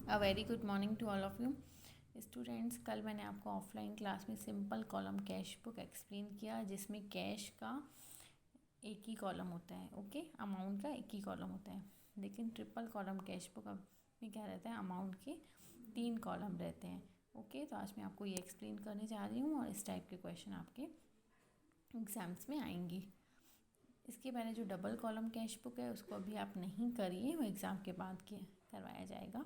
A very good morning to all of you students. कल मैंने आपको ऑफलाइन क्लास में simple column cash book explain किया, जिसमें कैश का एक ही कॉलम होता है, ओके, अमाउंट का एक ही कॉलम होता है। लेकिन ट्रिपल कॉलम कैश बुक में क्या रहता है, अमाउंट के 3 कॉलम रहते हैं, ओके। तो आज मैं आपको ये एक्सप्लेन करने जा रही हूँ और इस टाइप के क्वेश्चन आपके एग्ज़ाम्स में आएंगी। इसके पहले जो डबल कॉलम कैश बुक है उसको अभी आप नहीं करिए, वो एग्ज़ाम के बाद करवाया जाएगा।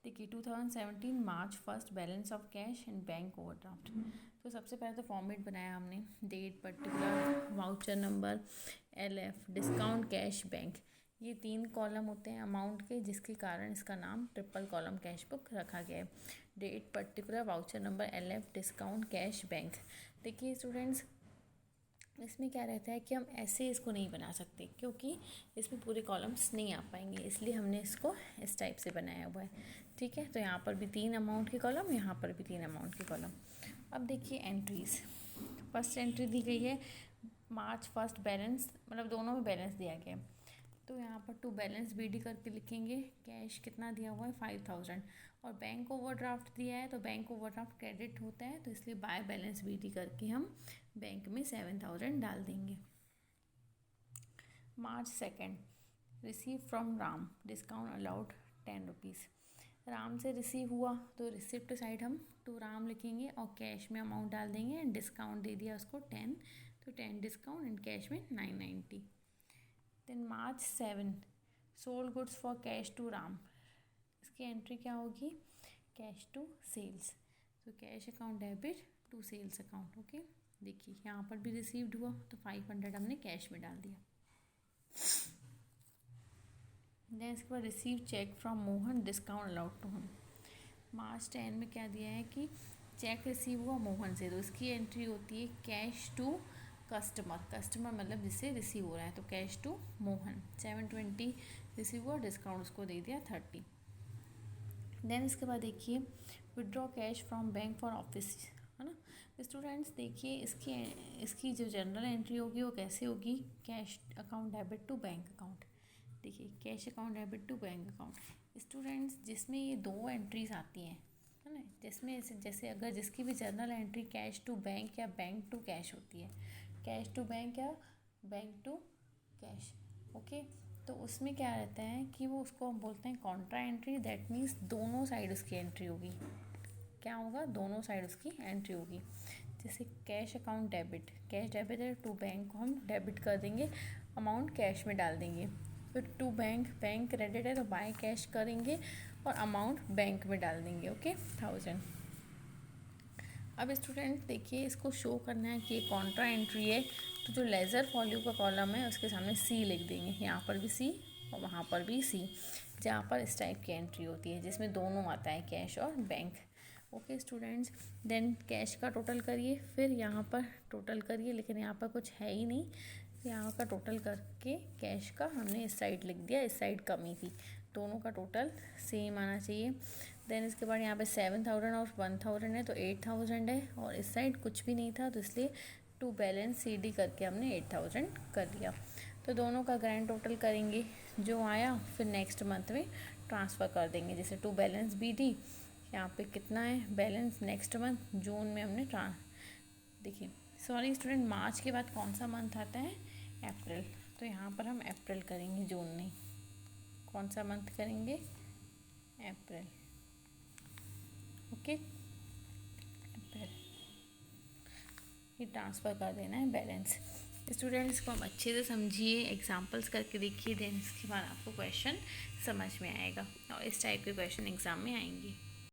देखिए 2017 March 1 balance of cash and bank overdraft. तो सबसे पहले तो फॉर्मेट बनाया हमने, date, particular, voucher number, LF, discount, cash, bank. ये 3 कॉलम होते हैं अमाउंट के, जिसके कारण इसका नाम ट्रिपल कॉलम कैश बुक रखा गया है। Date, particular, voucher number, LF, discount, cash, bank. देखिए स्टूडेंट्स, इसमें क्या रहता है कि हम ऐसे इसको नहीं बना सकते, क्योंकि इसमें पूरे कॉलम्स नहीं आ पाएंगे, इसलिए हमने इसको इस टाइप से बनाया हुआ है, ठीक है। तो यहाँ पर भी 3 अमाउंट के कॉलम, यहाँ पर भी 3 अमाउंट के कॉलम। अब देखिए एंट्रीज़। फर्स्ट एंट्री दी गई है मार्च 1 बैलेंस, मतलब दोनों में बैलेंस दिया गया है। तो यहाँ पर टू बैलेंस BD करके लिखेंगे। कैश कितना दिया हुआ है 5000, और बैंक ओवरड्राफ्ट दिया है, तो बैंक ओवरड्राफ्ट क्रेडिट होता है, तो इसलिए बाय बैलेंस BD करके हम बैंक में 7000 डाल देंगे। मार्च 2 receive from Ram, discount allowed 10 rupees. Ram से रिसीव हुआ तो रिसिप्ट साइड हम टू राम लिखेंगे और कैश में अमाउंट डाल देंगे, एंड डिस्काउंट दे दिया उसको 10, तो 10 डिस्काउंट, एंड कैश में 990। Then March 7 sold goods for cash to Ram. इसकी एंट्री क्या होगी, कैश टू सेल्स, तो cash account debit to sales account, okay. देखिए यहाँ पर भी रिसीव्ड हुआ तो 500 हमने कैश में डाल दिया। देन इसके बाद receive cheque from Mohan, discount allowed to him. March 10 में क्या दिया है कि चेक रिसीव हुआ मोहन से, तो इसकी एंट्री होती है कैश टू कस्टमर, कस्टमर मतलब जिससे रिसीव हो रहा है, तो कैश टू मोहन। 720 रिसीव हुआ, डिस्काउंट उसको दे दिया 30। देन इसके बाद देखिए withdraw cash from bank for office, है ना। स्टूडेंट्स देखिए इसकी जो जनरल एंट्री होगी वो कैसे होगी, cash account debit to bank account. देखिए cash account debit to bank account. Students जिसमें ये 2 एंट्रीज आती हैं, है ना, जिसमें जैसे अगर जिसकी भी general entry cash to bank या बैंक टू कैश होती है, कैश टू बैंक या बैंक टू कैश, ओके, तो उसमें क्या रहता है कि वो उसको हम बोलते हैं कॉन्ट्रा एंट्री। दैट मीन्स दोनों साइड उसकी एंट्री होगी। क्या होगा, दोनों साइड उसकी एंट्री होगी। जैसे cash account debit, cash debit है, टू बैंक को हम डेबिट कर देंगे, अमाउंट कैश में डाल देंगे। फिर टू बैंक, बैंक क्रेडिट है तो बाय कैश करेंगे और अमाउंट बैंक में डाल देंगे, ओके, 1000। अब स्टूडेंट देखिए इसको शो करना है कि ये कॉन्ट्रा एंट्री है, तो जो लेज़र फॉल्यू का कॉलम है उसके सामने C लिख देंगे, यहाँ पर भी C और वहाँ पर भी C, जहाँ पर इस टाइप की एंट्री होती है जिसमें दोनों आता है, कैश और bank, okay students. Then cash का टोटल करिए, फिर यहाँ पर टोटल करिए, लेकिन यहाँ पर कुछ है ही नहीं, यहाँ का टोटल करके कैश का हमने इस साइड लिख दिया, इस साइड कमी थी, दोनों का टोटल सेम आना चाहिए। देन इसके बाद यहाँ पे 7000 और 1000 है तो 8000 है, और इस साइड कुछ भी नहीं था तो इसलिए टू बैलेंस CD करके हमने 8000 कर दिया। तो दोनों का ग्रैंड टोटल करेंगे, जो आया फिर नेक्स्ट मंथ में ट्रांसफ़र कर देंगे। जैसे टू बैलेंस BD, यहाँ पे कितना है बैलेंस नेक्स्ट मंथ, जून में हमने देखिए सॉरी स्टूडेंट, मार्च के बाद कौन सा मंथ आता है, अप्रैल, तो यहाँ पर हम अप्रैल करेंगे, जून नहीं। कौन सा मंथ करेंगे, अप्रैल, ओके, अप्रैल। ये ट्रांसफ़र कर देना है बैलेंस। स्टूडेंट्स को हम अच्छे से समझिए, एग्जांपल्स करके देखिए, देन इसके बाद आपको क्वेश्चन समझ में आएगा और इस टाइप के क्वेश्चन एग्ज़ाम में आएंगे।